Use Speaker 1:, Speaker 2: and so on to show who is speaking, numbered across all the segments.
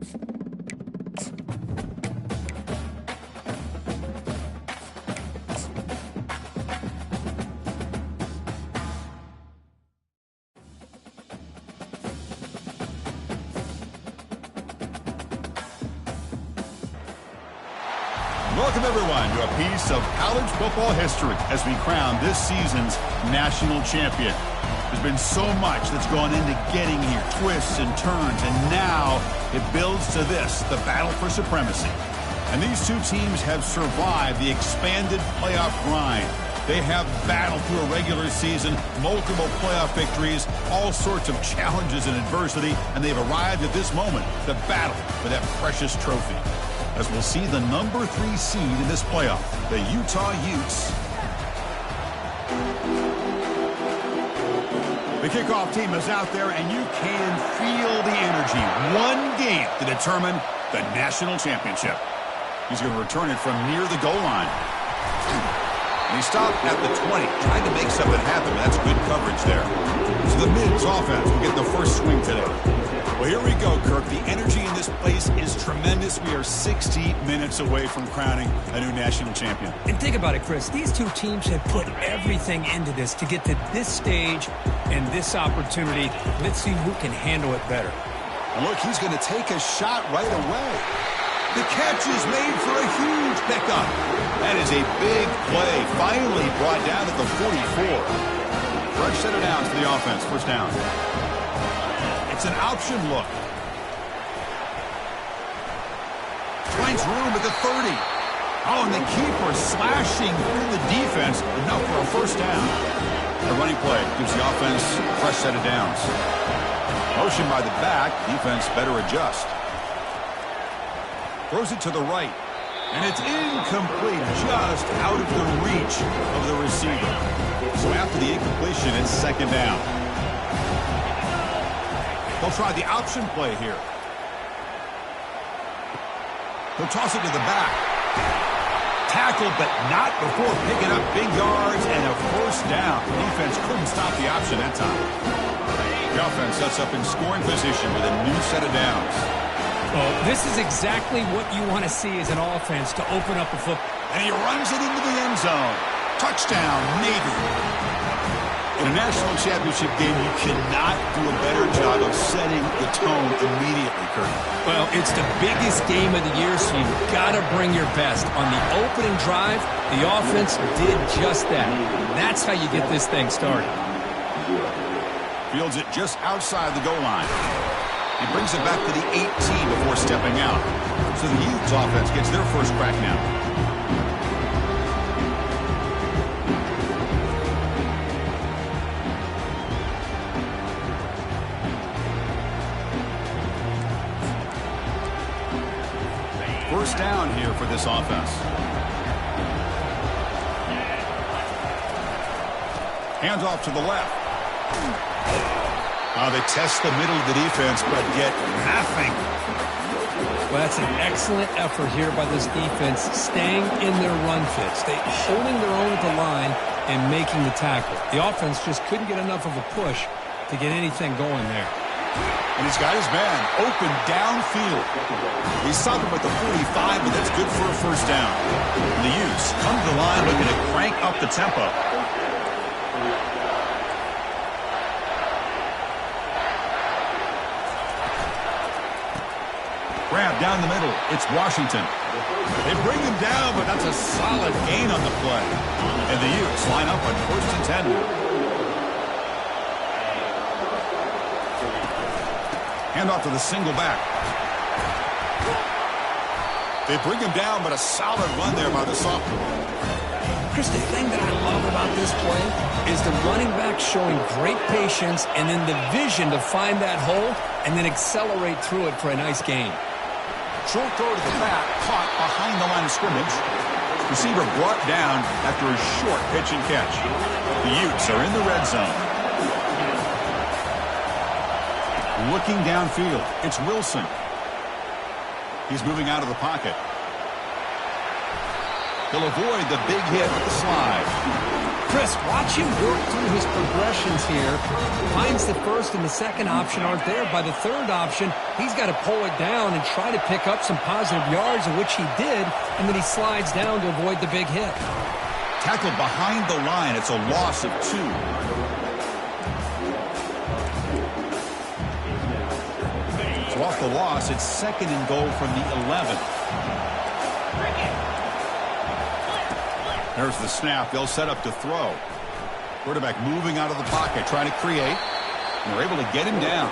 Speaker 1: Welcome, everyone, to a piece of college football history as we crown this season's national champion. There's been so much that's gone into getting here, twists and turns, and now it builds to this, the battle for supremacy. And these two teams have survived the expanded playoff grind. They have battled through a regular season, multiple playoff victories, all sorts of challenges and adversity, and they've arrived at this moment, the battle for that precious trophy. As we'll see the number 3 seed in this playoff, the Utah Utes. The kickoff team is out there, and you can feel the energy. One game to determine the national championship. He's going to return it from near the goal line. And he stopped at the 20, trying to make something happen. That's good coverage there. So the Mids offense will get the first swing today. Well, here we go, Kirk. The energy in this place is tremendous. We are 60 minutes away from crowning a new national champion.
Speaker 2: And think about it, Chris. These two teams have put everything into this to get to this stage and this opportunity. Let's see who can handle it better.
Speaker 1: And look, he's going to take a shot right away. The catch is made for a huge pickup. That is a big play. Finally brought down at the 44. Fresh set of downs to the offense. First down. It's an option look. Finds room at the 30. Oh, and the keeper slashing through the defense. Enough for a first down. The running play gives the offense a fresh set of downs. Motion by the back. Defense better adjust. Throws it to the right. And it's incomplete, just out of the reach of the receiver. So after the incompletion, it's second down. They'll try the option play here. He'll toss it to the back. Tackled, but not before picking up big yards and a first down. The defense couldn't stop the option that time. The offense sets up in scoring position with a new set of downs.
Speaker 2: Oh, this is exactly what you want to see as an offense to open up the football.
Speaker 1: And he runs it into the end zone. Touchdown, Navy. In a national championship game, you cannot do a better job of setting the tone immediately, Kurt.
Speaker 2: Well, it's the biggest game of the year, so you've got to bring your best. On the opening drive, the offense did just that. That's how you get this thing started.
Speaker 1: Fields it just outside the goal line. He brings it back to the 18 before stepping out. So the Utes offense gets their first crack now. First down here for this offense. Hands off to the left. They test the middle of the defense, but get nothing.
Speaker 2: Well, that's an excellent effort here by this defense, staying in their run fits. They holding their own at the line and making the tackle. The offense just couldn't get enough of a push to get anything going there.
Speaker 1: And he's got his man open downfield. He's stopping with the 45, but that's good for a first down. And the Utes come to the line looking to crank up the tempo. Grab down the middle. It's Washington. They bring him down, but that's a solid gain on the play. And the Utes line up on first and 10. Handoff to the single back. They bring him down, but a solid run there by the sophomore.
Speaker 2: Chris, the thing that I love about this play is the running back showing great patience and then the vision to find that hole and then accelerate through it for a nice gain.
Speaker 1: Short throw to the back, caught behind the line of scrimmage. Receiver brought down after a short pitch and catch. The Utes are in the red zone. Looking downfield, it's Wilson. He's moving out of the pocket. He'll avoid the big hit with the slide.
Speaker 2: Chris, watch him work through his progressions here. Finds the first and the second option aren't there. By the third option, he's got to pull it down and try to pick up some positive yards, of which he did, and then he slides down to avoid the big hit.
Speaker 1: Tackled behind the line. It's a loss of 2. So off the loss, it's 2nd and goal from the 11. There's the snap. They'll set up to throw. Quarterback moving out of the pocket, trying to create. And they're able to get him down.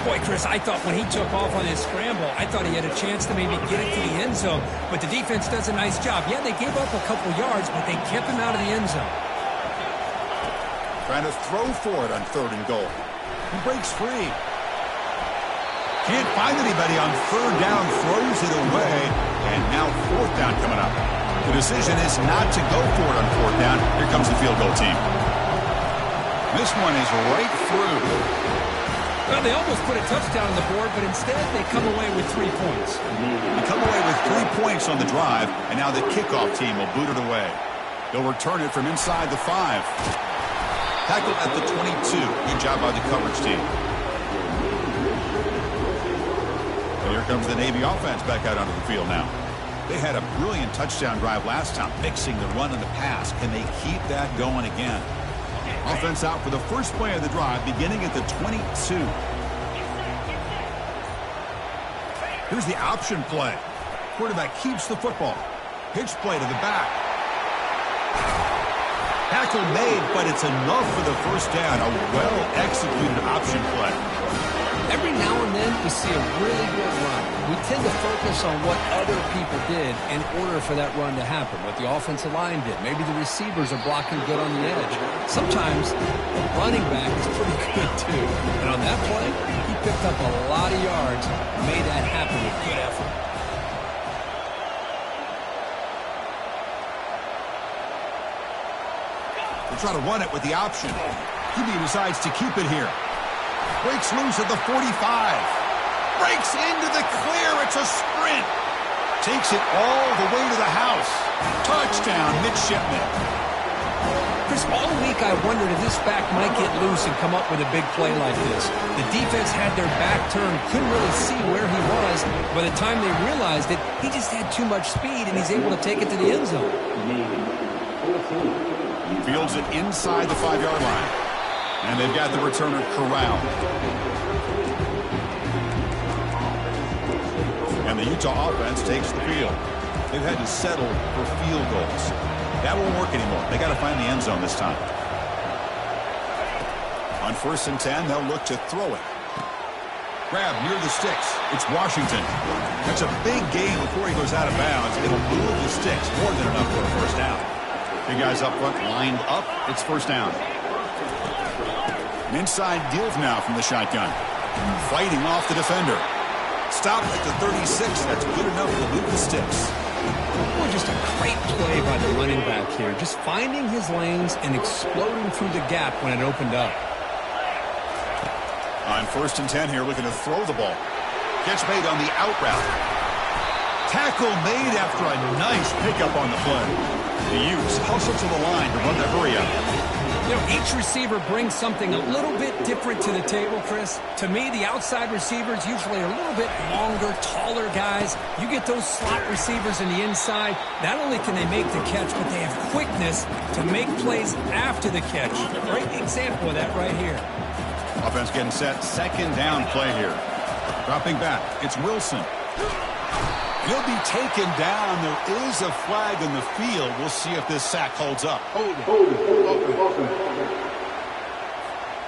Speaker 2: Boy, Chris, I thought when he took off on his scramble, I thought he had a chance to maybe get it to the end zone. But the defense does a nice job. Yeah, they gave up a couple yards, but they kept him out of the end zone.
Speaker 1: Trying to throw for it on 3rd and goal. He breaks free. Can't find anybody on 3rd down, throws it away. And now 4th down coming up. The decision is not to go for it on 4th down. Here comes the field goal team. This one is right through.
Speaker 2: Well, they almost put a touchdown on the board, but instead they come away with 3 points.
Speaker 1: They come away with 3 points on the drive, and now the kickoff team will boot it away. They'll return it from inside the 5. Tackled at the 22. Good job by the coverage team. And here comes the Navy offense back out onto the field now. They had a brilliant touchdown drive last time, mixing the run and the pass. Can they keep that going again? Offense out for the first play of the drive, beginning at the 22. Here's the option play. Quarterback keeps the football. Pitch play to the back. Tackle made, but it's enough for the first down. A well-executed option play.
Speaker 2: Every now and then we see a really good run. We tend to focus on what other people did in order for that run to happen, what the offensive line did. Maybe the receivers are blocking good on the edge. Sometimes the running back is pretty good too. And on that play, he picked up a lot of yards, made that happen with good effort.
Speaker 1: They'll try to run it with the option. QB decides to keep it here. Breaks loose at the 45. Breaks into the clear. It's a sprint. Takes it all the way to the house. Touchdown, midshipman.
Speaker 2: Chris, all week I wondered if this back might get loose and come up with a big play like this. The defense had their back turned, couldn't really see where he was. By the time they realized it, he just had too much speed, and he's able to take it to the end zone.
Speaker 1: Fields it inside the 5-yard line. And they've got the returner corralled. And the Utah offense takes the field. They've had to settle for field goals. That won't work anymore. They got to find the end zone this time. On 1st and 10, they'll look to throw it. Grab near the sticks. It's Washington. That's a big gain before he goes out of bounds. It'll move the sticks. More than enough for a first down. Big guys up front lined up. It's 1st down. An inside deal now from the shotgun. Fighting off the defender. Stop at the 36. That's good enough to move the sticks.
Speaker 2: Well, just a great play by the running back here. Just finding his lanes and exploding through the gap when it opened up.
Speaker 1: On 1st and 10 here, looking to throw the ball. Catch made on the out route. Tackle made after a nice pickup on the play. The Utes hustle to the line to run the hurry up.
Speaker 2: You know, each receiver brings something a little bit different to the table, Chris. To me, the outside receivers usually are a little bit longer, taller guys. You get those slot receivers in the inside, not only can they make the catch, but they have quickness to make plays after the catch. Great example of that right here.
Speaker 1: Offense getting set. 2nd down play here. Dropping back. It's Wilson. He'll be taken down. There is a flag in the field. We'll see if this sack holds up. So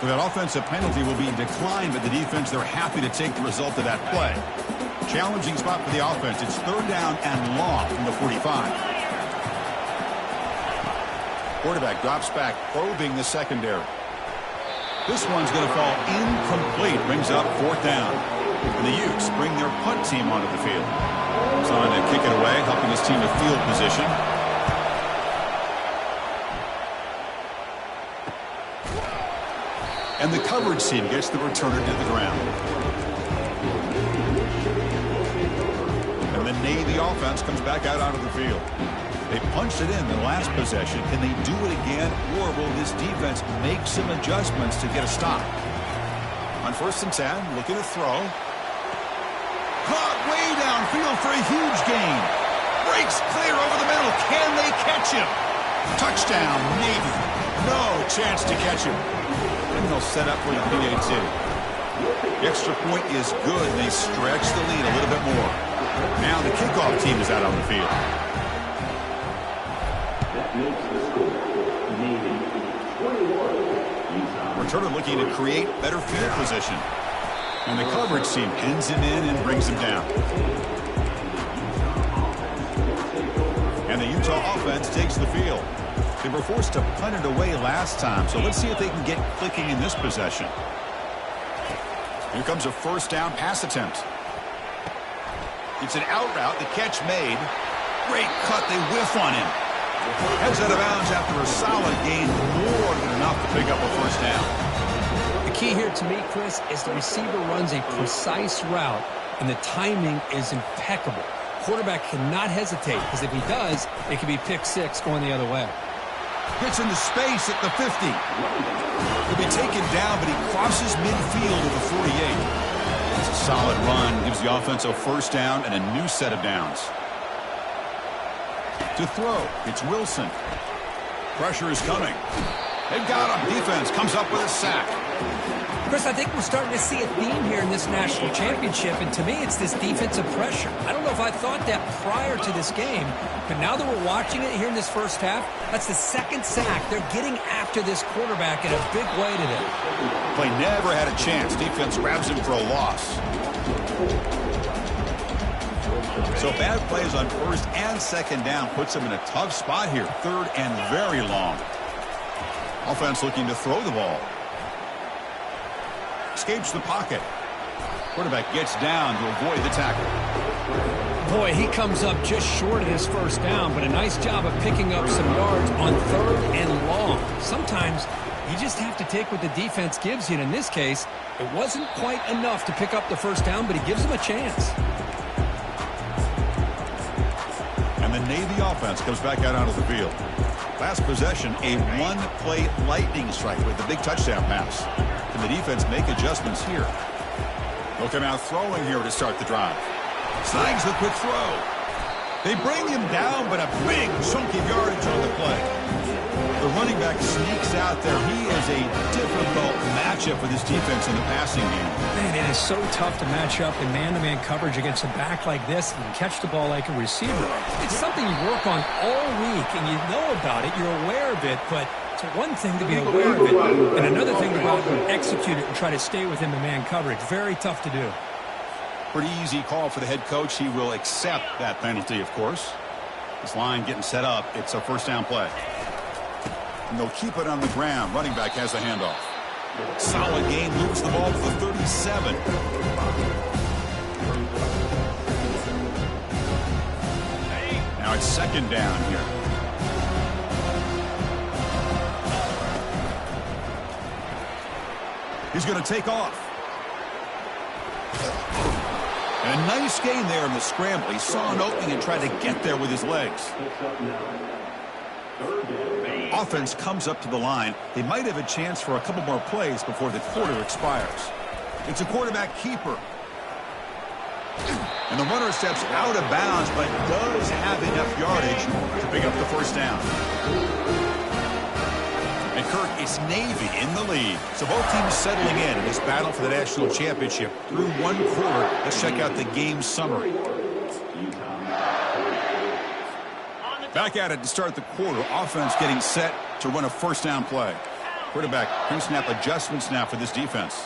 Speaker 1: that offensive penalty will be declined by the defense. They're happy to take the result of that play. Challenging spot for the offense. It's 3rd down and long from the 45. Quarterback drops back, probing the secondary. This one's going to fall incomplete. Brings up 4th down. And the Utes bring their punt team onto the field. He's on to kick it away, helping his team with field position. And the coverage team gets the returner to the ground. And the Navy offense comes back out onto the field. They punched it in the last possession. Can they do it again, or will this defense make some adjustments to get a stop? On 1st and 10, looking to throw. Caught way downfield for a huge gain. Breaks clear over the middle. Can they catch him? Touchdown, Navy. No chance to catch him. And they'll set up for the PAT. The extra point is good. They stretch the lead a little bit more. Now the kickoff team is out on the field. Returner looking to create better field position. And the coverage team pins him in and brings him down. And the Utah offense takes the field. They were forced to punt it away last time, so let's see if they can get clicking in this possession. Here comes a 1st down pass attempt. It's an out route, the catch made. Great cut, they whiff on him. Heads out of bounds after a solid gain, more than enough to pick up a 1st down.
Speaker 2: The key here to me, Chris, is the receiver runs a precise route, and the timing is impeccable. Quarterback cannot hesitate, because if he does, it could be pick 6 going the other way.
Speaker 1: Gets into space at the 50. He'll be taken down, but he crosses midfield at the 48. It's a solid run. Gives the offense a 1st down and a new set of downs. To throw, it's Wilson. Pressure is coming. They've got him. Defense comes up with a sack.
Speaker 2: Chris, I think we're starting to see a theme here in this national championship, and to me it's this defensive pressure. I don't know if I thought that prior to this game, but now that we're watching it here in this 1st half, that's the 2nd sack. They're getting after this quarterback in a big way today.
Speaker 1: Play never had a chance. Defense grabs him for a loss. So bad plays on 1st and 2nd down puts them in a tough spot here. 3rd and very long. Offense looking to throw the ball. Escapes the pocket. Quarterback gets down to avoid the tackle.
Speaker 2: Boy, he comes up just short of his 1st down, but a nice job of picking up some yards on 3rd and long. Sometimes you just have to take what the defense gives you, and in this case, it wasn't quite enough to pick up the 1st down, but he gives them a chance.
Speaker 1: And the Navy offense comes back out onto the field. Last possession, a 1-play lightning strike with the big touchdown pass. Can the defense make adjustments here? They'll come out throwing here to start the drive. Snags the quick throw. They bring him down, but a big chunk of yardage on the play. The running back sneaks out there. He is a difficult matchup for this defense in the passing game.
Speaker 2: Man, it is so tough to match up in man-to-man coverage against a back like this and catch the ball like a receiver. It's something you work on all week, and you know about it. You're aware of it, but it's one thing to be aware of it, and another thing to go out and execute it and try to stay within the man coverage. Very tough to do.
Speaker 1: Pretty easy call for the head coach. He will accept that penalty, of course. This line getting set up. It's a 1st down play. And they'll keep it on the ground. Running back has the handoff. Solid gain. Moves the ball to the 37. Now it's 2nd down here. He's going to take off. And a nice gain there in the scramble. He saw an opening and tried to get there with his legs. Offense comes up to the line. They might have a chance for a couple more plays before the quarter expires. It's a quarterback keeper. And the runner steps out of bounds, but does have enough yardage to pick up the 1st down. And Kirk, it's Navy in the lead. So both teams settling in this battle for the national championship through 1 quarter. Let's check out the game summary. Back at it to start the quarter. Offense getting set to run a 1st down play. Quarterback pre-snap adjustments now for this defense.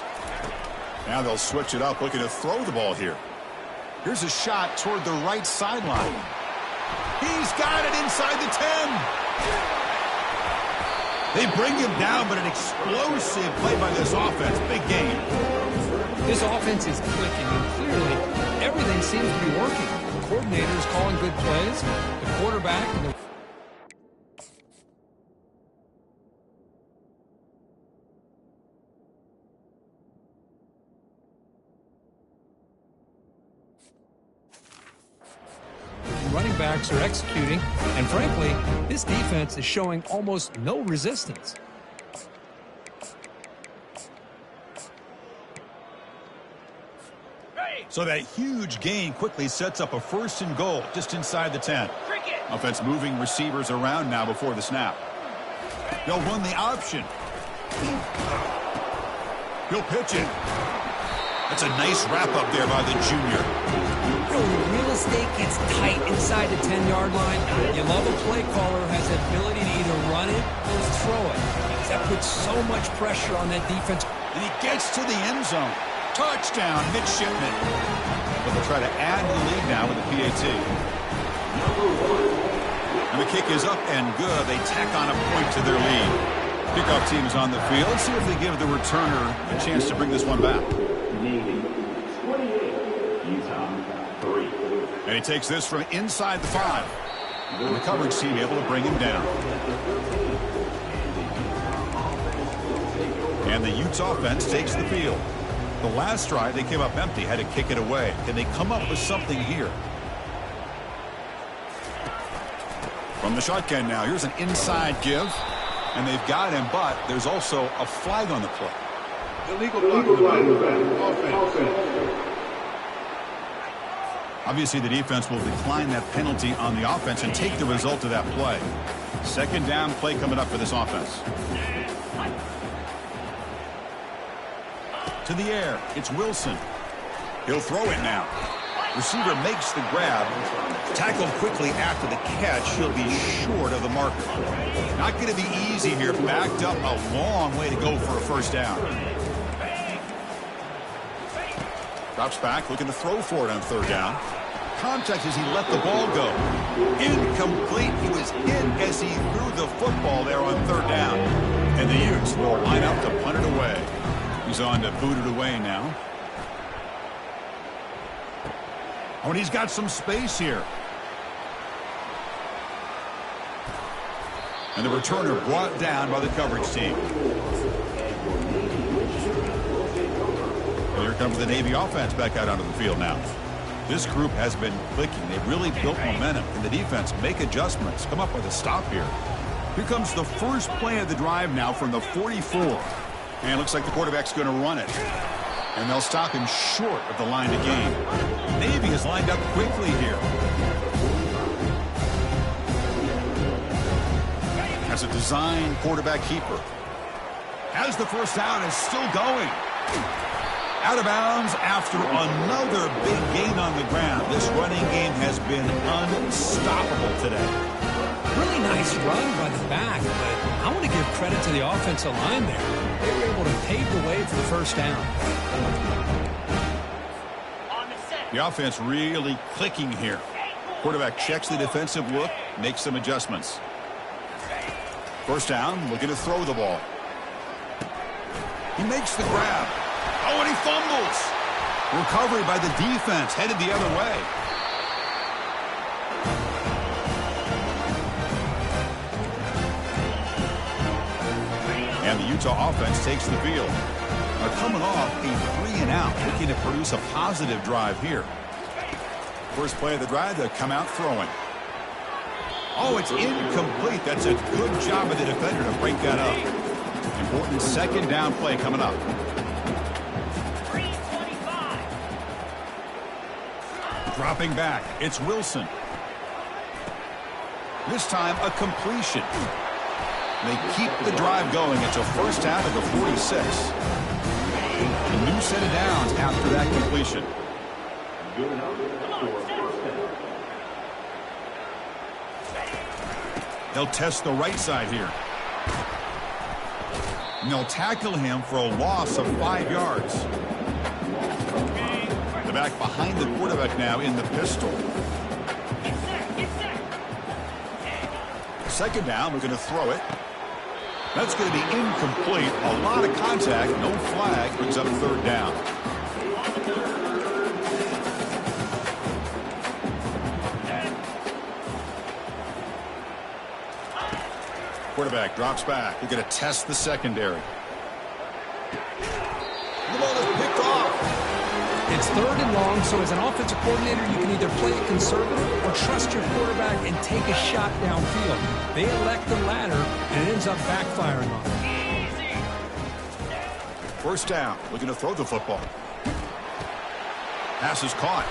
Speaker 1: Now they'll switch it up, looking to throw the ball here. Here's a shot toward the right sideline. He's got it inside the 10. They bring him down, but an explosive play by this offense. Big game.
Speaker 2: This offense is clicking, and clearly everything seems to be working. The coordinator is calling good plays. The quarterback and the running backs are executing, and frankly, this defense is showing almost no resistance.
Speaker 1: So that huge gain quickly sets up a 1st and goal just inside the 10. Offense moving receivers around now before the snap. They'll run the option. He'll pitch it. That's a nice wrap-up there by the junior.
Speaker 2: When real estate gets tight inside the 10-yard line, you love a play caller who has the ability to either run it or throw it. That puts so much pressure on that defense.
Speaker 1: And he gets to the end zone. Touchdown, midshipman. But they'll try to add to the lead now with the PAT. And the kick is up and good. They tack on a point to their lead. Kickoff team is on the field. Let's see if they give the returner a chance to bring this one back.
Speaker 3: Navy 28, Utah 3.
Speaker 1: And he takes this from inside the 5. And the coverage team able to bring him down. And the Utes offense takes the field. The last drive, they came up empty, had to kick it away. Can they come up with something here? From the shotgun now, here's an inside give. And they've got him, but there's also a flag on the play.
Speaker 3: Illegal offense.
Speaker 1: Obviously, the defense will decline that penalty on the offense and take the result of that play. 2nd down play coming up for this offense. To the air, it's Wilson. He'll throw it now. Receiver makes the grab. Tackled quickly after the catch. He'll be short of the marker. Not going to be easy here. Backed up a long way to go for a 1st down. Drops back, looking to throw for it on 3rd down. Contact as he let the ball go. Incomplete. He was hit as he threw the football there on 3rd down. And the Utes will line up to punt it away. He's on to boot it away now. Oh, and he's got some space here. And the returner brought down by the coverage team. And here comes the Navy offense back out onto the field now. This group has been clicking. They've really built momentum. And the defense make adjustments. Come up with a stop here. Here comes the first play of the drive now from the 44. And it looks like the quarterback's going to run it. And they'll stop him short of the line of gain. Navy is lined up quickly here. As a design quarterback keeper. Has the 1st down, is still going. Out of bounds after another big gain on the ground. This running game has been unstoppable today.
Speaker 2: Really nice run by the back, but I want to give credit to the offensive line there. They were able to pave the way for the 1st down.
Speaker 1: The offense really clicking here. Quarterback checks the defensive look, makes some adjustments. 1st down, looking to throw the ball. He makes the grab. Oh, and he fumbles. Recovery by the defense, headed the other way. And the Utah offense takes the field. Now coming off a 3-and-out, looking to produce a positive drive here. First play of the drive, they'll come out throwing. Oh, it's incomplete. That's a good job of the defender to break that up. Important 2nd down play coming up. Dropping back, it's Wilson. This time a completion. They keep the drive going. It's a 1st down at the 46. A new set of downs after that completion. They'll test the right side here. And they'll tackle him for a loss of 5 yards. The back behind the quarterback now in the pistol. 2nd down, we're going to throw it. That's going to be incomplete. A lot of contact, no flag, brings up 3rd down. Quarterback drops back. We're going to test the secondary. The ball is picked off.
Speaker 2: It's 3rd and long, so as an offensive coordinator, you can either play it conservative or trust your quarterback and take a shot downfield. They elect the latter, and it ends up backfiring on them.
Speaker 1: First down, looking to throw the football. Pass is caught.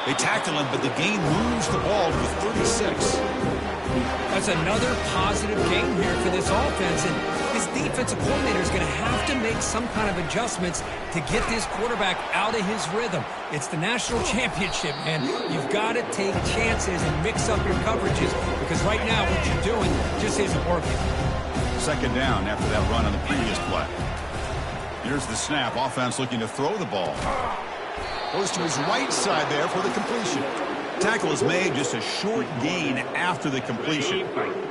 Speaker 1: They tackle him, but the gain moves the ball to 36.
Speaker 2: That's another positive gain here for this offense, and this defensive coordinator is going to have to make some kind of adjustments to get this quarterback out of his rhythm. It's the national championship, man. You've got to take chances and mix up your coverages, because right now what you're doing just isn't working.
Speaker 1: Second down after that run on the previous play. Here's the snap. Offense looking to throw the ball. Goes to his right side there for the completion. Tackle is made, just a short gain after the completion.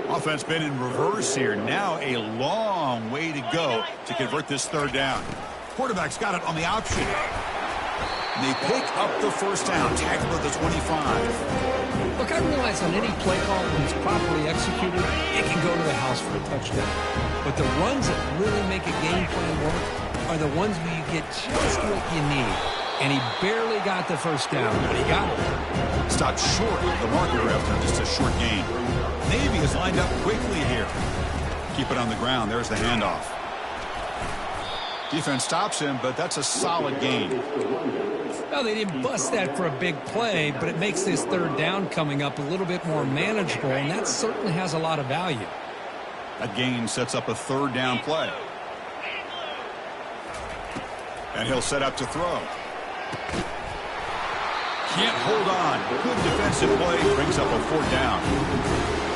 Speaker 1: Offense been in reverse here. Now a long way to go to convert this third down. Quarterback's got it on the option. And they pick up the first down. Tackle at the 25.
Speaker 2: Look, I realize on any play call, when it's properly executed, it can go to the house for a touchdown. But the runs that really make a game plan work are the ones where you get just what you need. And he barely got the first down, but he got it.
Speaker 1: Stopped short of the marker after just a short gain. Navy is lined up quickly here. Keep it on the ground. There's the handoff. Defense stops him, but that's a solid gain.
Speaker 2: Well, they didn't bust that for a big play, but it makes this third down coming up a little bit more manageable, and that certainly has a lot of value.
Speaker 1: That gain sets up a third down play. And he'll set up to throw. Can't hold on. Good defensive play. Brings up a fourth down.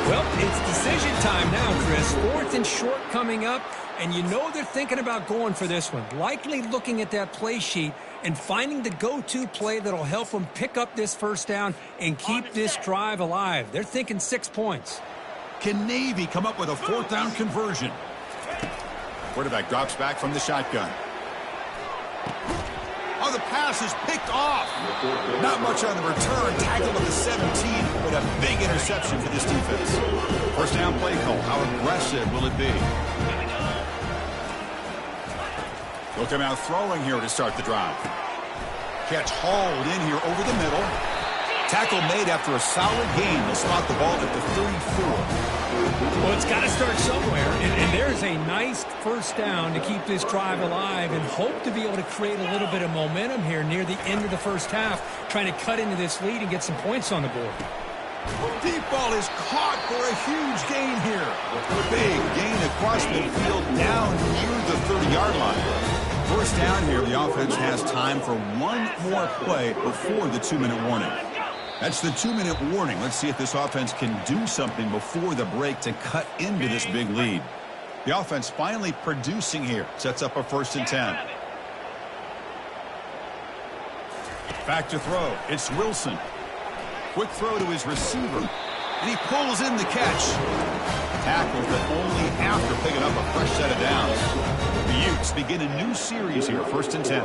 Speaker 2: Well, it's decision time now, Chris. Fourth and short coming up, and you know they're thinking about going for this one. Likely looking at that play sheet and finding the go-to play that'll help them pick up this first down and keep this drive alive. They're thinking 6 points.
Speaker 1: Can Navy come up with a fourth down conversion? Quarterback drops back from the shotgun. Oh, the pass is picked off. Not much on the return. Tackle at the 17, but a big interception for this defense. First down play call. How aggressive will it be? They'll come out throwing here to start the drive. Catch hauled in here over the middle. Tackle made after a solid gain. They'll spot the ball at the 34.
Speaker 2: Well, it's got to start somewhere, and there's a nice first down to keep this drive alive and hope to be able to create a little bit of momentum here near the end of the first half, trying to cut into this lead and get some points on the board.
Speaker 1: Deep ball is caught for a huge gain here. Big gain across midfield down near the 30-yard line. First down here, the offense has time for one more play before the 2-minute warning. That's the 2-minute warning. Let's see if this offense can do something before the break to cut into this big lead. The offense finally producing here. Sets up a 1st and 10. Back to throw. It's Wilson. Quick throw to his receiver. And he pulls in the catch. Tackled, but only after picking up a fresh set of downs. The Utes begin a new series here. 1st and 10.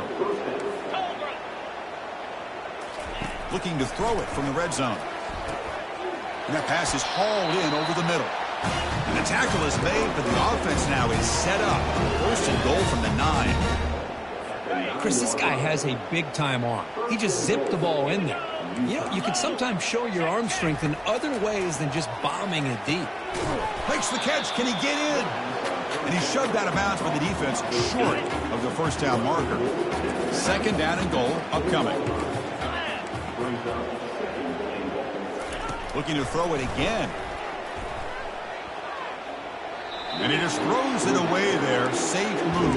Speaker 1: Looking to throw it from the red zone. And that pass is hauled in over the middle. And the tackle is made, but the offense now is set up. 1st and goal from the 9.
Speaker 2: Chris, this guy has a big-time arm. He just zipped the ball in there. You know, you can sometimes show your arm strength in other ways than just bombing it deep.
Speaker 1: Makes the catch. Can he get in? And he shoved out of bounds by the defense short of the first down marker. 2nd down and goal upcoming. Looking to throw it again. And he just throws it away there. Safe move.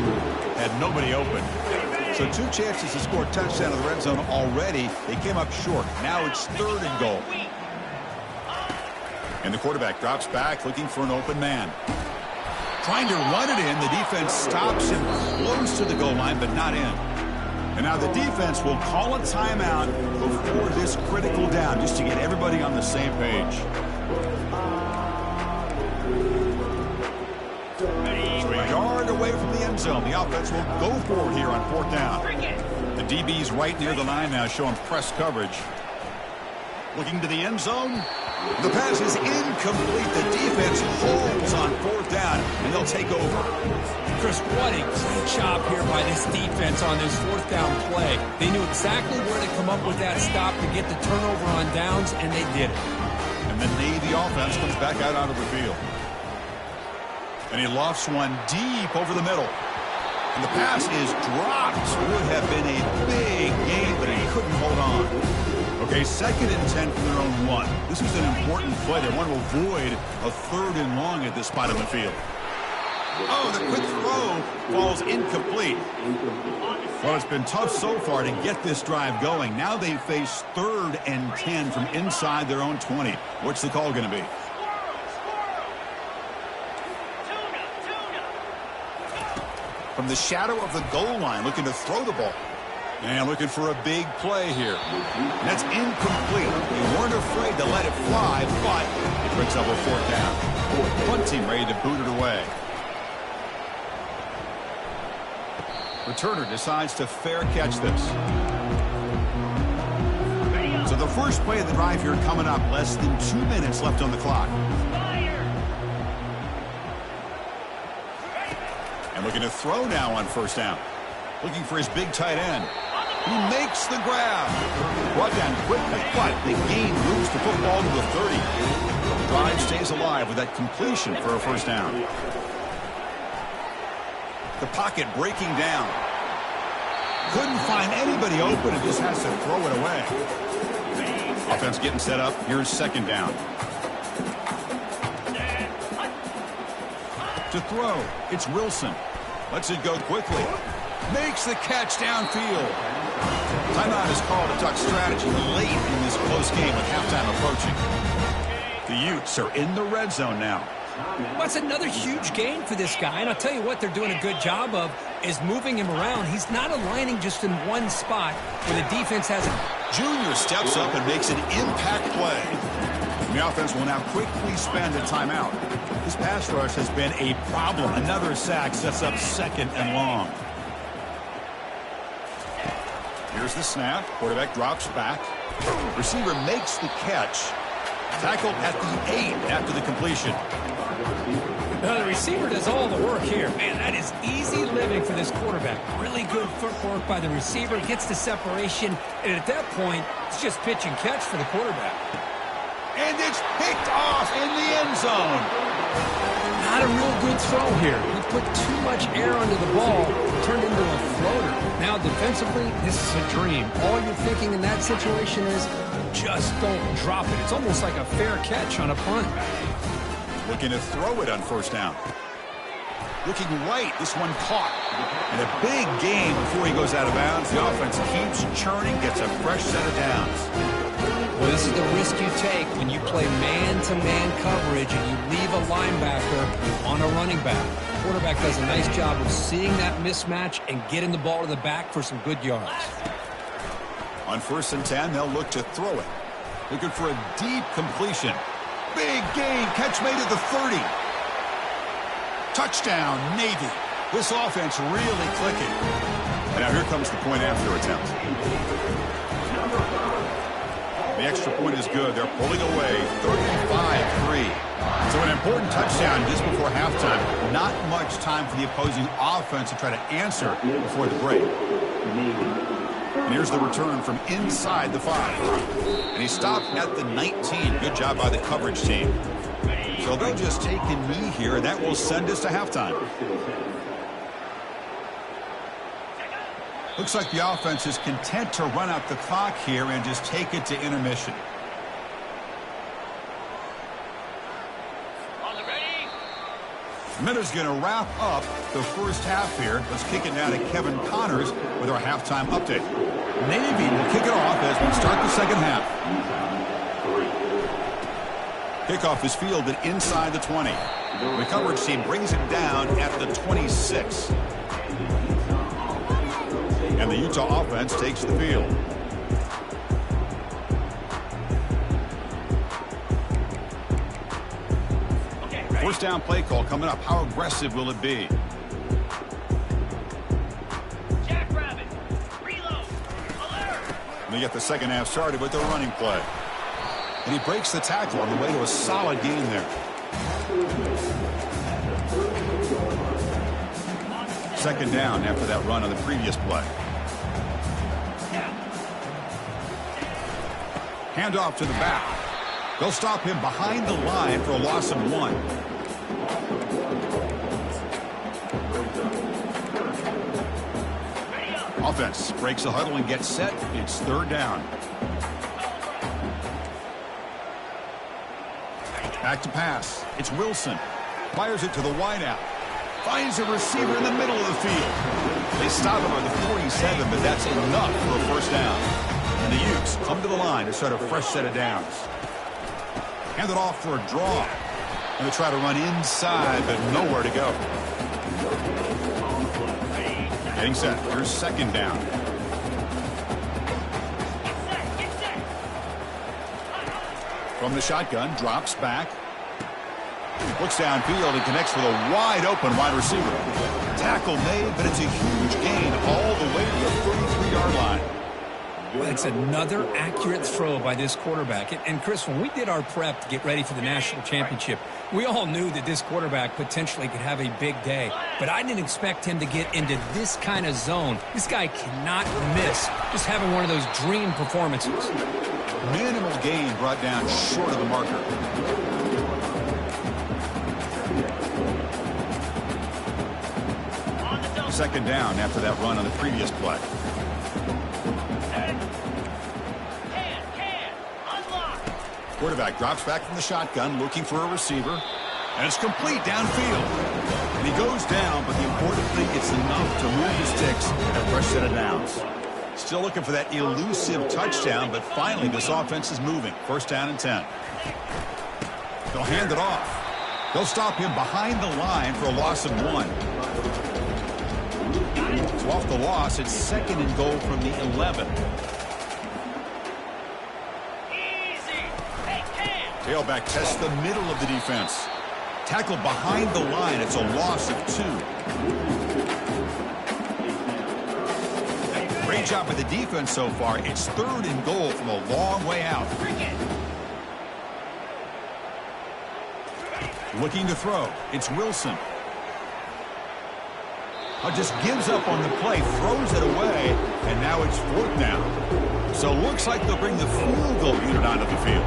Speaker 1: Had nobody open. So 2 chances to score a touchdown in the red zone already. They came up short. Now it's 3rd and goal. And the quarterback drops back looking for an open man. Trying to run it in. The defense stops him close to the goal line, but not in. And now the defense will call a timeout before this critical down, just to get everybody on the same page. So a yard away from the end zone. The offense will go for it here on 4th down. The DB's right near the line now, showing press coverage. Looking to the end zone. The pass is incomplete. The defense holds on 4th down, and they'll take over.
Speaker 2: Chris, what a great job here by this defense on this fourth down play. They knew exactly where to come up with that stop to get the turnover on downs, and they did it.
Speaker 1: And the Navy offense comes back out onto the field. And he lofts one deep over the middle. And the pass is dropped. Would have been a big gain, but he couldn't hold on. Okay, 2nd and 10 from their own 1. This is an important play. They want to avoid a 3rd and long at this spot on the field. Oh, the quick throw falls incomplete. Well, it's been tough so far to get this drive going. Now they face 3rd and 10 from inside their own 20. What's the call going to be? From the shadow of the goal line, looking to throw the ball. And looking for a big play here. And that's incomplete. They weren't afraid to let it fly, but it brings up a 4th down. Punt team ready to boot it away. Returner decides to fair catch this. So the first play of the drive here coming up. Less than 2 minutes left on the clock. And looking to throw now on 1st down. Looking for his big tight end. He makes the grab. Brought down quickly, but the game moves the football to the 30. The drive stays alive with that completion for a 1st down. The pocket breaking down. Couldn't find anybody open and just has to throw it away. Offense getting set up. Here's 2nd down. To throw, it's Wilson. Lets it go quickly. Makes the catch downfield. Timeout is called to talk strategy late in this close game with halftime approaching. The Utes are in the red zone now.
Speaker 2: Well, it's another huge gain for this guy, and I'll tell you what they're doing a good job of is moving him around. He's not aligning just in one spot where the defense has him.
Speaker 1: Junior steps up and makes an impact play. And the offense will now quickly spend a timeout. This pass rush has been a problem. Another sack sets up 2nd and long. Here's the snap. Quarterback drops back. Receiver makes the catch. Tackled at the 8 after the completion.
Speaker 2: Now the receiver does all the work here. Man, that is easy living for this quarterback. Really good footwork by the receiver. Gets the separation. And at that point, it's just pitch and catch for the quarterback.
Speaker 1: And it's picked off in the end zone.
Speaker 2: Not a real good throw here. He put too much air under the ball. Turned into a floater. Now defensively, this is a dream. All you're thinking in that situation is just don't drop it. It's almost like a fair catch on a punt.
Speaker 1: Looking to throw it on 1st down. Looking right, this one caught. And a big gain before he goes out of bounds. The offense keeps churning, gets a fresh set of downs.
Speaker 2: Well, this is the risk you take when you play man-to-man coverage and you leave a linebacker on a running back. The quarterback does a nice job of seeing that mismatch and getting the ball to the back for some good yards.
Speaker 1: On 1st and 10, they'll look to throw it. Looking for a deep completion. Big gain, catch made at the 30. Touchdown, Navy. This offense really clicking. And now here comes the point after attempt. The extra point is good. They're pulling away 35-3. So an important touchdown just before halftime. Not much time for the opposing offense to try to answer before the break. And here's the return from inside the 5. And he stopped at the 19. Good job by the coverage team. So they'll just take a knee here, and that will send us to halftime. Looks like the offense is content to run out the clock here and just take it to intermission. Miller's going to wrap up the first half here. Let's kick it now to Kevin Connors with our halftime update. Navy will kick it off as we start the second half. Kickoff is fielded inside the 20. The coverage team brings it down at the 26. And the Utah offense takes the field. First down play call coming up. How aggressive will it be?
Speaker 4: Jackrabbit, reload, alert.
Speaker 1: And they get the second half started with their running play. And he breaks the tackle on the way to a solid gain there. Second down after that run on the previous play. Handoff to the back. They'll stop him behind the line for a loss of 1. Offense breaks the huddle and gets set. It's third down. Back to pass. It's Wilson. Fires it to the wideout. Finds a receiver in the middle of the field. They stop him on the 47, but that's enough for a first down. And the Utes come to the line to start a fresh set of downs. Hand it off for a draw. And they try to run inside, but nowhere to go. Getting set. Here's second down. From the shotgun, drops back. Looks downfield and connects with a wide-open wide receiver. Tackle made, but it's a huge gain all the way to the 33-yard line.
Speaker 2: Well, it's another accurate throw by this quarterback. And Chris, when we did our prep to get ready for the national championship, we all knew that this quarterback potentially could have a big day. But I didn't expect him to get into this kind of zone. This guy cannot miss. Just having one of those dream performances.
Speaker 1: Minimal gain brought down short of the marker. Second down after that run on the previous play. Quarterback drops back from the shotgun looking for a receiver. And it's complete downfield. And he goes down, but the important thing, it's enough to move the sticks and a fresh set of downs. Still looking for that elusive touchdown, but finally this offense is moving. First down and 10. They'll hand it off. They'll stop him behind the line for a loss of 1. So off the loss, it's second and goal from the 11. Tailback tests the middle of the defense. Tackle behind the line. It's a loss of 2. Great job by the defense so far. It's third and goal from a long way out. Looking to throw. It's Wilson. Just gives up on the play, throws it away, and now it's fourth down. So looks like they'll bring the field goal unit onto the field.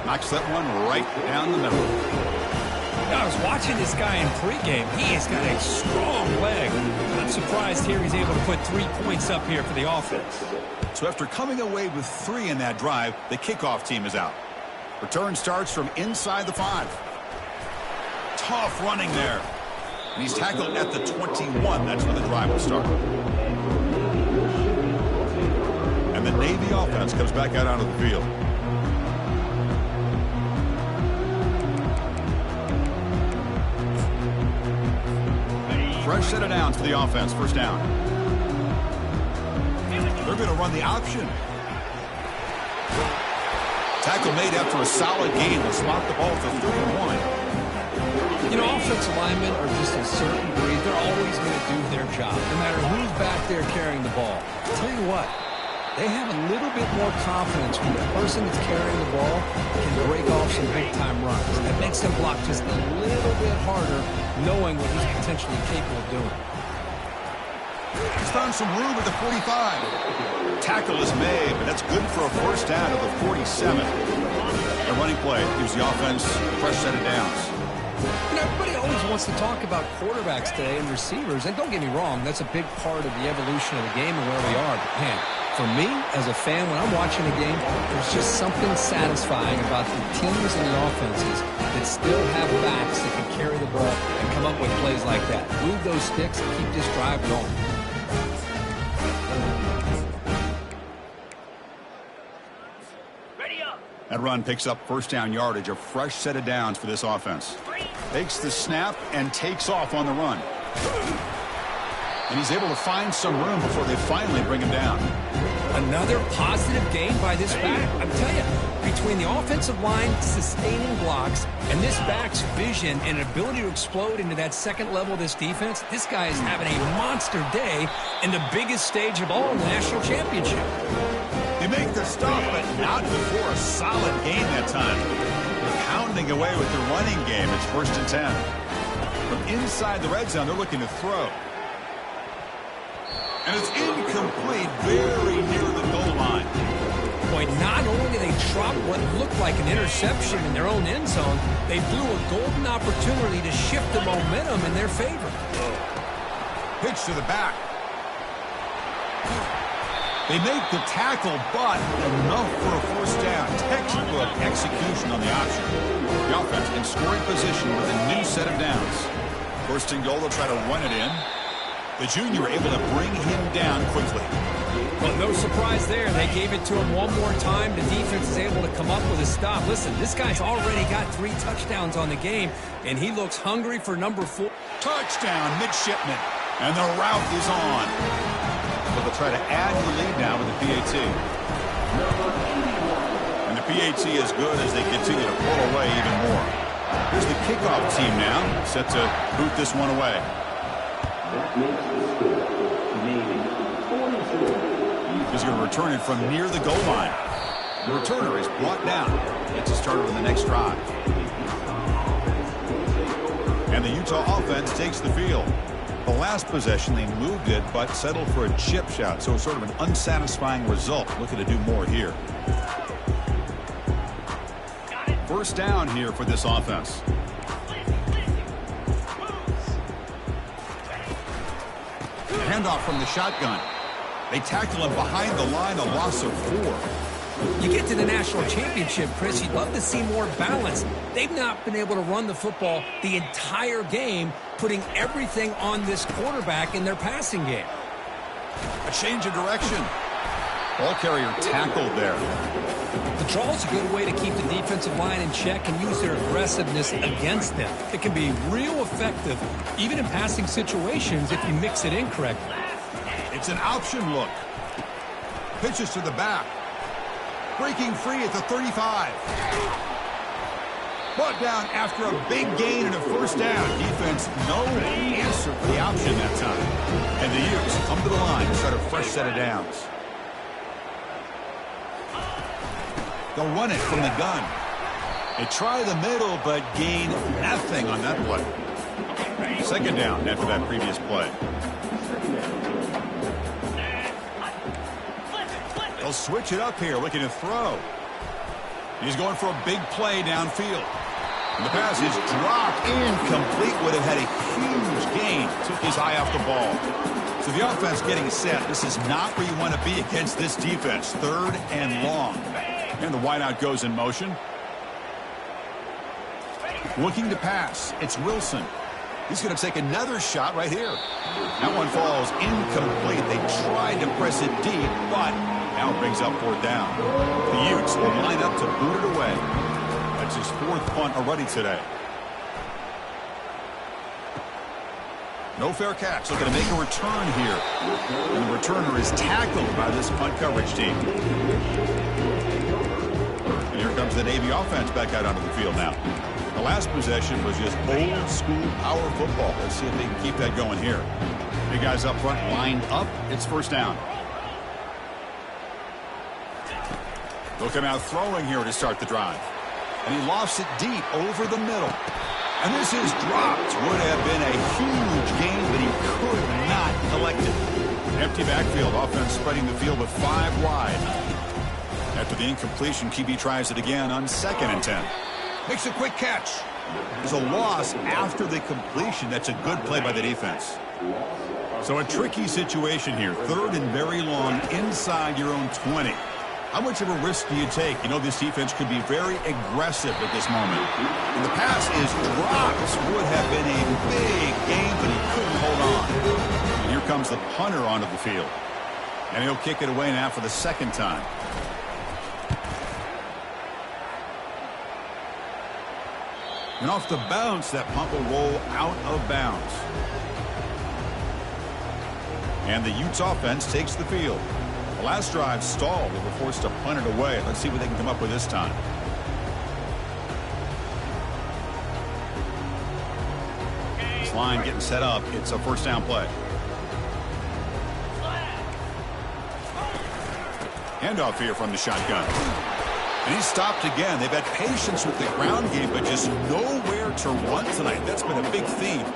Speaker 1: Knocks that one right down the middle.
Speaker 2: I was watching this guy in pregame. He has got a strong leg. I'm surprised here he's able to put 3 points up here for the offense.
Speaker 1: So after coming away with 3 in that drive, the kickoff team is out. Return starts from inside the 5. Tough running there. And he's tackled at the 21. That's where the drive will start. And the Navy offense comes back out onto the field. Fresh set of downs for the offense. First down. They're going to run the option. Tackle made after a solid gain. Will spot the ball for 31.
Speaker 2: You know, offensive linemen are just a certain breed. They're always going to do their job, no matter who's back there carrying the ball. I'll tell you what, they have a little bit more confidence when the person that's carrying the ball can break off some big-time runs. That makes them block just a little bit harder, knowing what he's potentially capable of doing.
Speaker 1: He's found some room at the 45. Tackle is made, but that's good for a first down at the 47. The running play gives the offense a fresh set of downs.
Speaker 2: You know, everybody always wants to talk about quarterbacks today and receivers, and don't get me wrong, that's a big part of the evolution of the game and where we are. But man, for me, as a fan, when I'm watching a game, there's just something satisfying about the teams and the offenses that still have backs that can carry the ball and come up with plays like that. Move those sticks and keep this drive going.
Speaker 1: That run picks up first down yardage, a fresh set of downs for this offense. Takes the snap and takes off on the run. And he's able to find some room before they finally bring him down.
Speaker 2: Another positive gain by this back. I'm telling you, between the offensive line sustaining blocks and this back's vision and ability to explode into that second level of this defense, this guy is having a monster day in the biggest stage of all, the national championship.
Speaker 1: They make the stop, but not before a solid gain that time. They pound pounding away with their running game. It's 1st and 10. From inside the red zone, they're looking to throw. And it's incomplete, very near the goal line.
Speaker 2: Boy, not only did they drop what looked like an interception in their own end zone, they blew a golden opportunity to shift the momentum in their favor.
Speaker 1: Pitch to the back. They make the tackle, but enough for a 1st down. Textbook execution on the option. The offense in scoring position with a new set of downs. 1st and goal, they'll try to run it in. The junior able to bring him down quickly.
Speaker 2: Well, no surprise there. They gave it to him one more time. The defense is able to come up with a stop. Listen, this guy's already got 3 touchdowns on the game, and he looks hungry for number 4.
Speaker 1: Touchdown, midshipman. And the route is on. So they'll try to add to the lead now with the PAT. And the PAT is good as they continue to pull away even more. Here's the kickoff team now, set to boot this one away.
Speaker 3: That makes the score Navy 44.
Speaker 1: He's going to return it from near the goal line. The returner is brought down. Gets a start over the next drive. And the Utah offense takes the field. The last possession, they moved it, but settled for a chip shot. So sort of an unsatisfying result. Looking to do more here. 1st down here for this offense. Handoff from the shotgun. They tackle him behind the line, a loss of 4.
Speaker 2: You get to the national championship, Chris, you'd love to see more balance. They've not been able to run the football the entire game, putting everything on this quarterback in their passing game.
Speaker 1: A change of direction. Ball carrier tackled there.
Speaker 2: The draw is a good way to keep the defensive line in check and use their aggressiveness against them. It can be real effective, even in passing situations, if you mix it in correctly.
Speaker 1: It's an option look. Pitches to the back. Breaking free at the 35. Brought down after a big gain and a 1st down. Defense, no answer for the option that time. And the Utes come to the line to start a fresh set of downs. They'll run it from the gun. They try the middle, but gain nothing on that play. 2nd down after that previous play. They'll switch it up here, looking to throw. He's going for a big play downfield. And the pass is dropped, incomplete. Would have had a huge gain. Took his eye off the ball. So the offense getting set. This is not where you want to be against this defense. 3rd and long. And the wideout goes in motion. Looking to pass. It's Wilson. He's going to take another shot right here. That one falls incomplete. They tried to press it deep, but now brings up 4th down. The Utes will line up to boot it away. That's his 4th punt already today. No fair catch. Looking to make a return here. And the returner is tackled by this punt coverage team. And here comes the Navy offense back out onto the field now. The last possession was just old school power football. Let's see if they can keep that going here. Big guys up front lined up. It's 1st down. Looking out throwing here to start the drive. And he lofts it deep over the middle. And this is dropped. Would have been a huge gain, but he could not collect it. Empty backfield. Offense spreading the field with 5 wide. After the incompletion, QB tries it again on 2nd and 10. Makes a quick catch. There's a loss after the completion. That's a good play by the defense. So a tricky situation here. 3rd and very long inside your own 20. How much of a risk do you take? You know this defense could be very aggressive at this moment. And the pass is dropped. Would have been a big game, but he couldn't hold on. And here comes the punter onto the field. And he'll kick it away now for the 2nd time. And off the bounce, that punt will roll out of bounds. And the Utes offense takes the field. The last drive stalled. They were forced to punt it away. Let's see what they can come up with this time. This line getting set up. It's a 1st down play. Handoff here from the shotgun. And he's stopped again. They've had patience with the ground game, but just nowhere to run tonight. That's been a big theme.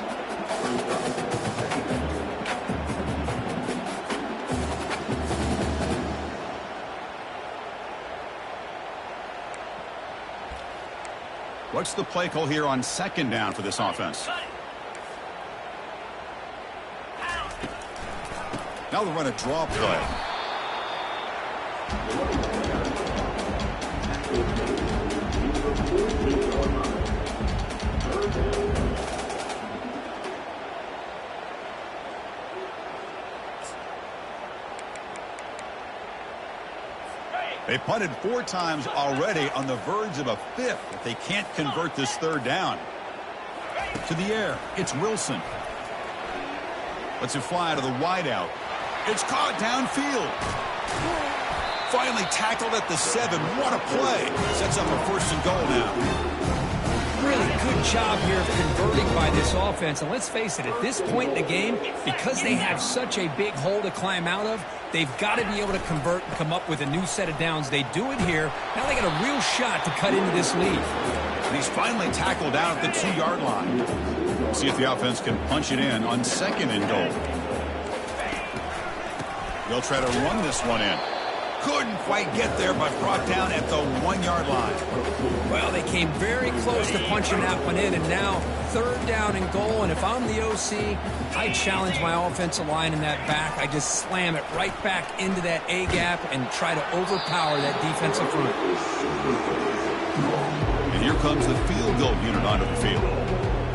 Speaker 1: What's the play call here on second down for this offense? Now they'll run a draw play. They punted 4 times already, on the verge of a 5th if they can't convert this third down. To the air, it's Wilson. Lets it fly to the wideout. It's caught downfield. Finally tackled at the 7. What a play. Sets up a 1st and goal now.
Speaker 2: Really good job here of converting by this offense. And let's face it, at this point in the game, because they have such a big hole to climb out of, they've got to be able to convert and come up with a new set of downs. They do it here. Now they got a real shot to cut into this lead.
Speaker 1: And he's finally tackled down at the 2-yard line. We'll see if the offense can punch it in on 2nd and goal. They'll try to run this one in. Couldn't quite get there, but brought down at the 1-yard line.
Speaker 2: Well, they came very close to punching that one in, and now 3rd down and goal. And if I'm the OC, I challenge my offensive line in that back. I just slam it right back into that A-gap and try to overpower that defensive front.
Speaker 1: And here comes the field goal unit onto the field.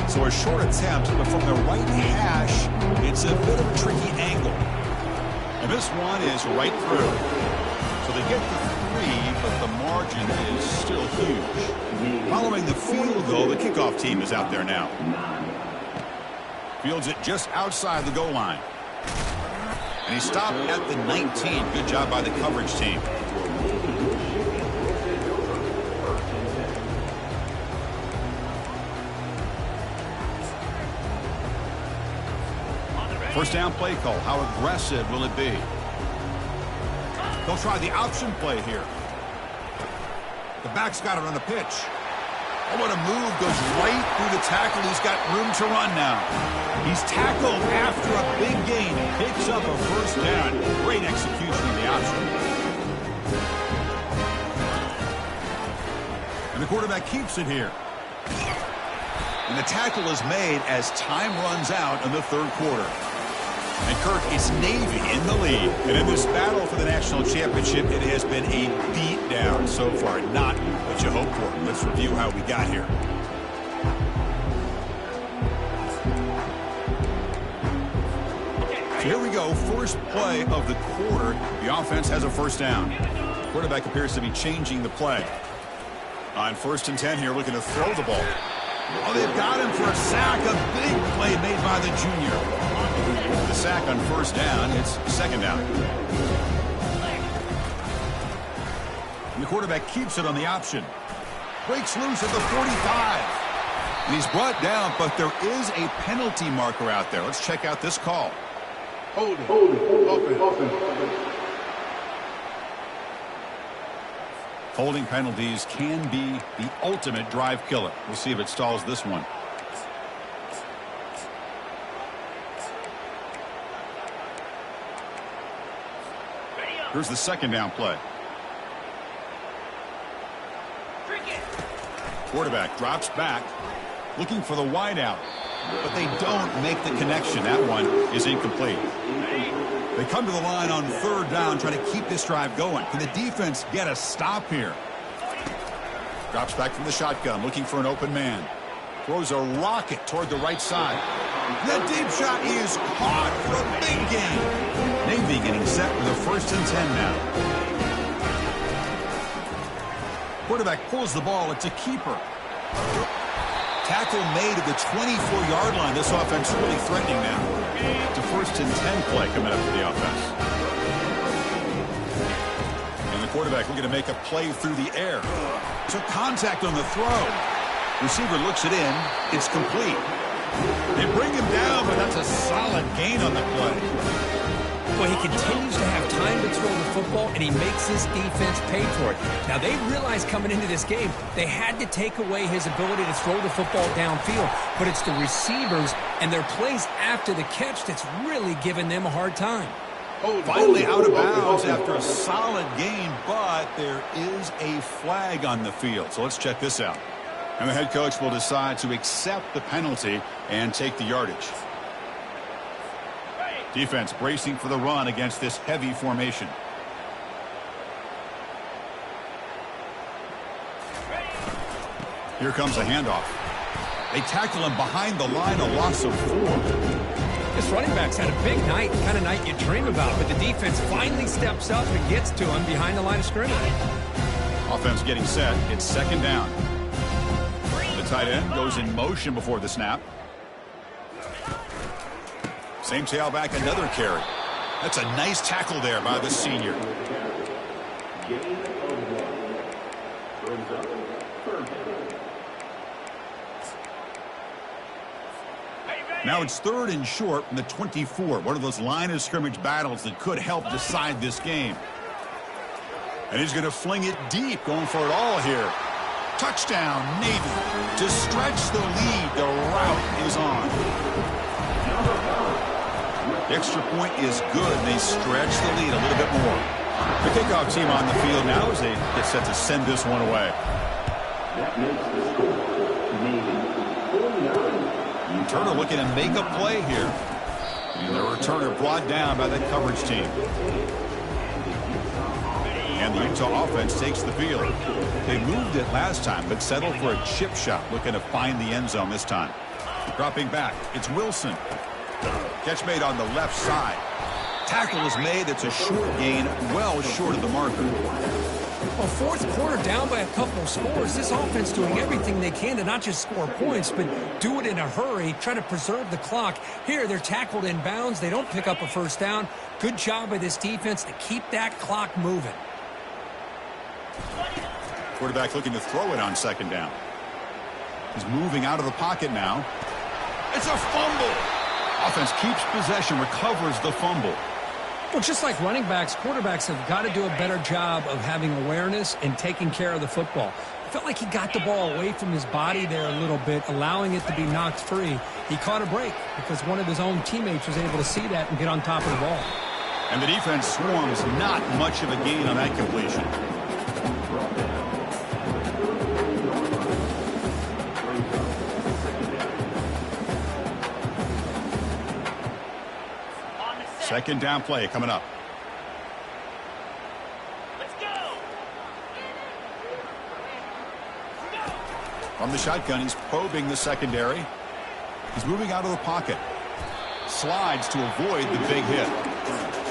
Speaker 1: So a short attempt, but from the right hash, it's a bit of a tricky angle. And this one is right through. So they get the 3, but the margin is still huge. Following the field goal, the kickoff team is out there now. Fields it just outside the goal line. And he stopped at the 19. Good job by the coverage team. First down play call. How aggressive will it be? They'll try the option play here. The back's got it on the pitch. Oh, what a move. Goes right through the tackle. He's got room to run now. He's tackled after a big gain. Picks up a 1st down. Great execution of the option. And the quarterback keeps it here. And the tackle is made as time runs out in the 3rd quarter. And Kirk, it's Navy in the lead. And in this battle for the national championship, it has been a beatdown so far. Not what you hope for. Let's review how we got here. So here we go. First play of the quarter. The offense has a 1st down. Quarterback appears to be changing the play. On 1st and 10 here, looking to throw the ball. Oh, they've got him for a sack. A big play made by the junior. The sack on 1st down. It's 2nd down. And the quarterback keeps it on the option. Breaks loose at the 45. And he's brought down, but there is a penalty marker out there. Let's check out this call.
Speaker 5: Holding.
Speaker 1: Holding penalties can be the ultimate drive killer. We'll see if it stalls this one. Here's the 2nd down play. Quarterback drops back, looking for the wideout, but they don't make the connection. That one is incomplete. They come to the line on 3rd down, trying to keep this drive going. Can the defense get a stop here? Drops back from the shotgun, looking for an open man. Throws a rocket toward the right side. That deep shot is caught for a big gain. Navy getting set with a 1st and 10 now. Quarterback pulls the ball. It's a keeper. Tackle made at the 24-yard line. This offense really threatening now. It's a 1st and 10 play coming up for the offense. And the quarterback looking to make a play through the air. Took contact on the throw. Receiver looks it in. It's complete. They bring him down, but that's a solid gain on the play.
Speaker 2: Well, he continues to have time to throw the football, and he makes his defense pay for it. Now, they realized coming into this game they had to take away his ability to throw the football downfield, but it's the receivers and their plays after the catch that's really giving them a hard time.
Speaker 1: Finally out of bounds after a solid game, but there is a flag on the field. So let's check this out. And the head coach will decide to accept the penalty and take the yardage. Defense bracing for the run against this heavy formation. Here comes a handoff. They tackle him behind the line, a loss of 4.
Speaker 2: This running back's had a big night, the kind of night you dream about, but the defense finally steps up and gets to him behind the line of scrimmage.
Speaker 1: Offense getting set. It's second down. The tight end goes in motion before the snap. Same tailback, another carry. That's a nice tackle there by the senior. Now it's 3rd and short from the 24. One of those line of scrimmage battles that could help decide this game. And he's going to fling it deep, going for it all here. Touchdown, Navy. To stretch the lead, the route is on. The extra point is good, and they stretch the lead a little bit more. The kickoff team on the field now as they get set to send this one away.
Speaker 3: That makes the score Navy 49.
Speaker 1: Turner looking to make a play here. And the returner brought down by that coverage team. And the Utah offense takes the field. They moved it last time, but settled for a chip shot, looking to find the end zone this time. Dropping back, it's Wilson. Catch made on the left side. Tackle is made. It's a short gain, well short of the marker.
Speaker 2: Well, fourth quarter down by a couple of scores. This offense doing everything they can to not just score points, but do it in a hurry, try to preserve the clock. Here, they're tackled in bounds. They don't pick up a first down. Good job by this defense to keep that clock moving.
Speaker 1: Quarterback looking to throw it on second down. He's moving out of the pocket now. It's a fumble. Offense keeps possession, recovers the fumble.
Speaker 2: Well, just like running backs, quarterbacks have got to do a better job of having awareness and taking care of the football. I felt like he got the ball away from his body there a little bit, allowing it to be knocked free. He caught a break because one of his own teammates was able to see that and get on top of the ball.
Speaker 1: And the defense swarms, not much of a gain on that completion. Second down play coming up.
Speaker 4: Let's go.
Speaker 1: From the shotgun, he's probing the secondary. He's moving out of the pocket. Slides to avoid the big hit.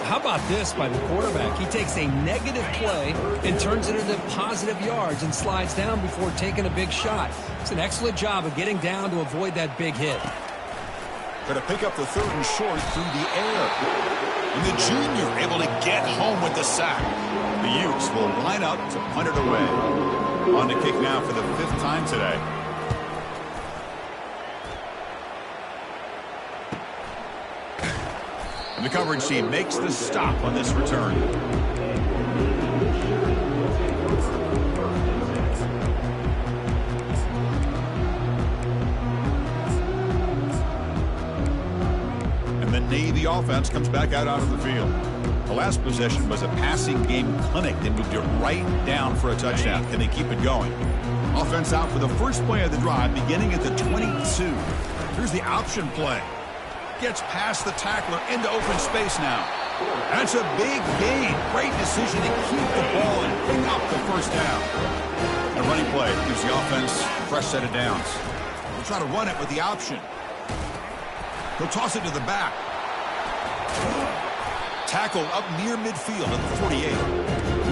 Speaker 2: How about this by the quarterback? He takes a negative play and turns it into positive yards and slides down before taking a big shot. It's an excellent job of getting down to avoid that big hit.
Speaker 1: Going to pick up the 3rd and short through the air. And the junior able to get home with the sack. The Utes will line up to punt it away. On to kick now for the 5th time today. And the coverage team makes the stop on this return. The Navy offense comes back out onto the field. The last possession was a passing game clinic. They moved it right down for a touchdown. Can they keep it going? Offense out for the first play of the drive, beginning at the 22. Here's the option play. Gets past the tackler into open space now. That's a big gain. Great decision to keep the ball and bring up the first down. A running play gives the offense a fresh set of downs. We'll try to run it with the option. He'll toss it to the back. Tackle up near midfield at the 48.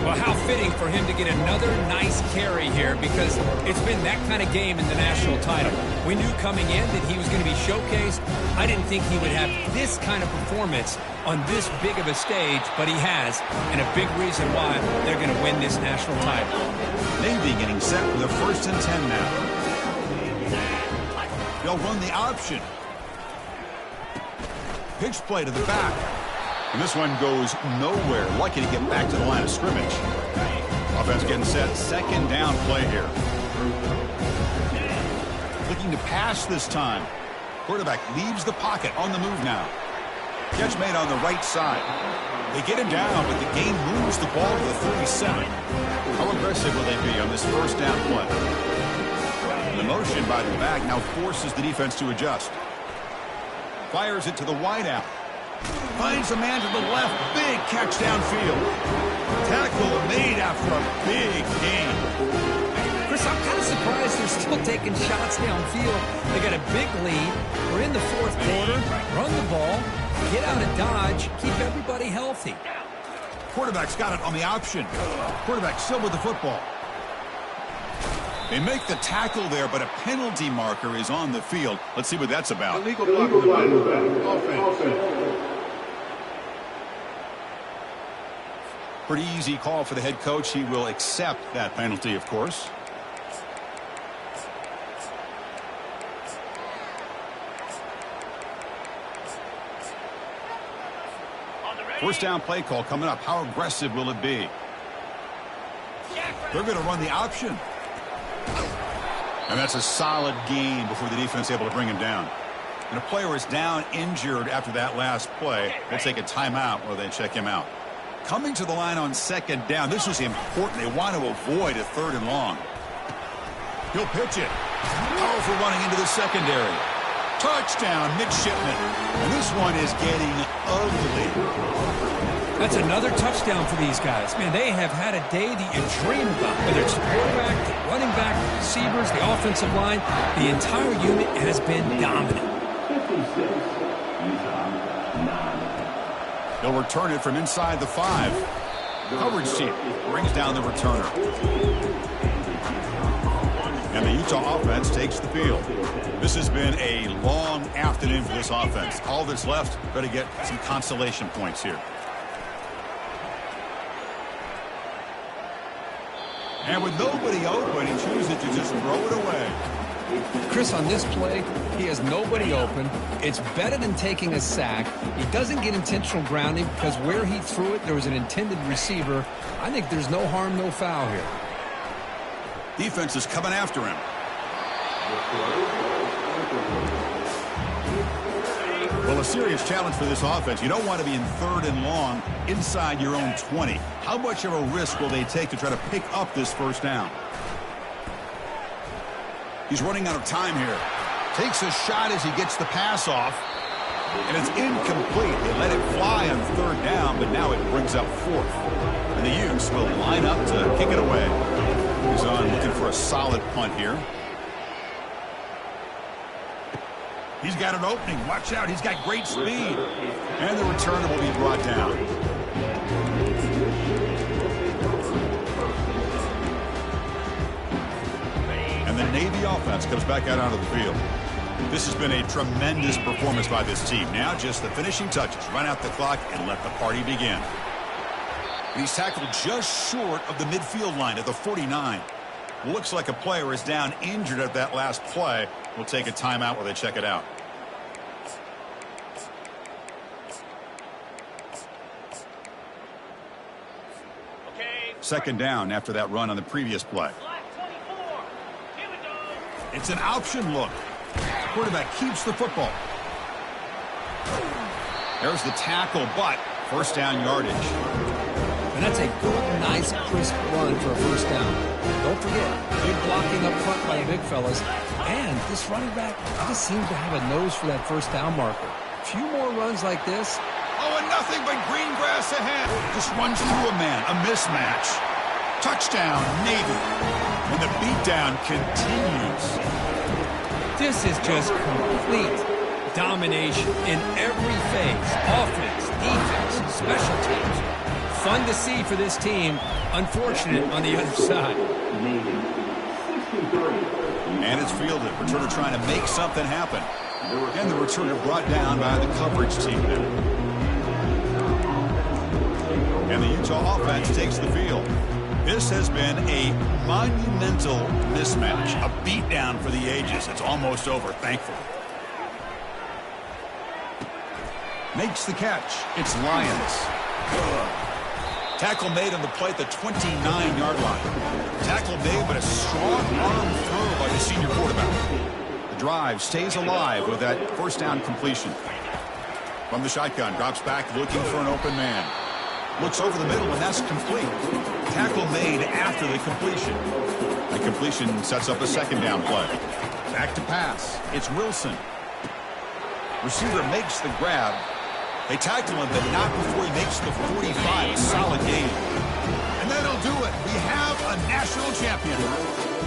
Speaker 2: Well, how fitting for him to get another nice carry here, because it's been that kind of game in the national title. We knew coming in that he was going to be showcased. I didn't think he would have this kind of performance on this big of a stage, but he has, and a big reason why they're going to win this national title.
Speaker 1: Navy getting set for the 1st and 10 now. They'll run the option. Pitch play to the back. And this one goes nowhere. Lucky to get back to the line of scrimmage. Offense getting set. Second down play here. Looking to pass this time. Quarterback leaves the pocket on the move now. Catch made on the right side. They get him down, but the game moves the ball to the 37. How aggressive will they be on this first down play? The motion by the back now forces the defense to adjust. Fires it to the wideout. Finds a man to the left. Big catch downfield. Tackle made after a big gain.
Speaker 2: Chris, I'm kind of surprised they're still taking shots downfield. They got a big lead. We're in the fourth quarter. Run the ball. Get out of dodge. Keep everybody healthy.
Speaker 1: Quarterback's got it on the option. Quarterback still with the football. They make the tackle there, but a penalty marker is on the field. Let's see what that's about.
Speaker 3: Illegal offense.
Speaker 1: Pretty easy call for the head coach. He will accept that penalty, of course. First down play call coming up. How aggressive will it be? They're going to run the option. And that's a solid gain before the defense is able to bring him down. And a player is down injured after that last play. We'll take a timeout while they check him out. Coming to the line on second down. This is important. They want to avoid a third and long. He'll pitch it. Powerful running into the secondary. Touchdown, midshipman. And this one is getting ugly.
Speaker 2: That's another touchdown for these guys. Man, they have had a day that you dream about. Whether it's the quarterback, the running back, the receivers, the offensive line, the entire unit has been dominant.
Speaker 1: They'll return it from inside the 5. Coverage team brings down the returner. And the Utah offense takes the field. This has been a long afternoon for this offense. All that's left, better get some consolation points here. And with nobody open, he chooses to just throw it away.
Speaker 2: Chris, on this play, he has nobody open. It's better than taking a sack. He doesn't get intentional grounding because where he threw it, there was an intended receiver. I think there's no harm, no foul here.
Speaker 1: Defense is coming after him. Well, a serious challenge for this offense. You don't want to be in third and long inside your own 20. How much of a risk will they take to try to pick up this first down? He's running out of time here. Takes a shot as he gets the pass off. And it's incomplete. They let it fly on third down, but now it brings up fourth. And the Utes will line up to kick it away. He's on looking for a solid punt here. He's got an opening. Watch out. He's got great speed. And the returner will be brought down. And the Navy offense comes back out onto the field. This has been a tremendous performance by this team. Now just the finishing touches. Run out the clock and let the party begin. And he's tackled just short of the midfield line at the 49. Looks like a player is down injured at that last play. We'll take a timeout while they check it out. Second down after that run on the previous play. It's an option look. Quarterback keeps the football. There's the tackle, but first down yardage.
Speaker 2: And that's a good, nice, crisp run for a first down. Don't forget, big blocking up front by the big fellas. And this running back just seems to have a nose for that first down marker. A few more runs like this.
Speaker 1: Oh, and nothing but green grass ahead. Just runs through a man, a mismatch. Touchdown, Navy. And the beatdown continues.
Speaker 2: This is just complete domination in every phase. Offense, defense, special teams. Fun to see for this team. Unfortunate on the other side.
Speaker 1: And it's fielded. Returner trying to make something happen. And the returner brought down by the coverage team there. And the Utah offense takes the field. This has been a monumental mismatch. A beatdown for the ages. It's almost over, thankfully. Makes the catch. It's Lions. Tackle made on the play at the 29-yard line. Tackle made, but a strong arm throw by the senior quarterback. The drive stays alive with that first down completion. From the shotgun, drops back looking for an open man. Looks over the middle, and that's complete. Tackle made after the completion. The completion sets up a second down play. Back to pass. It's Wilson. Receiver makes the grab. They tackle him, but not before he makes the 45. Solid game. And that'll do it. We have a national champion.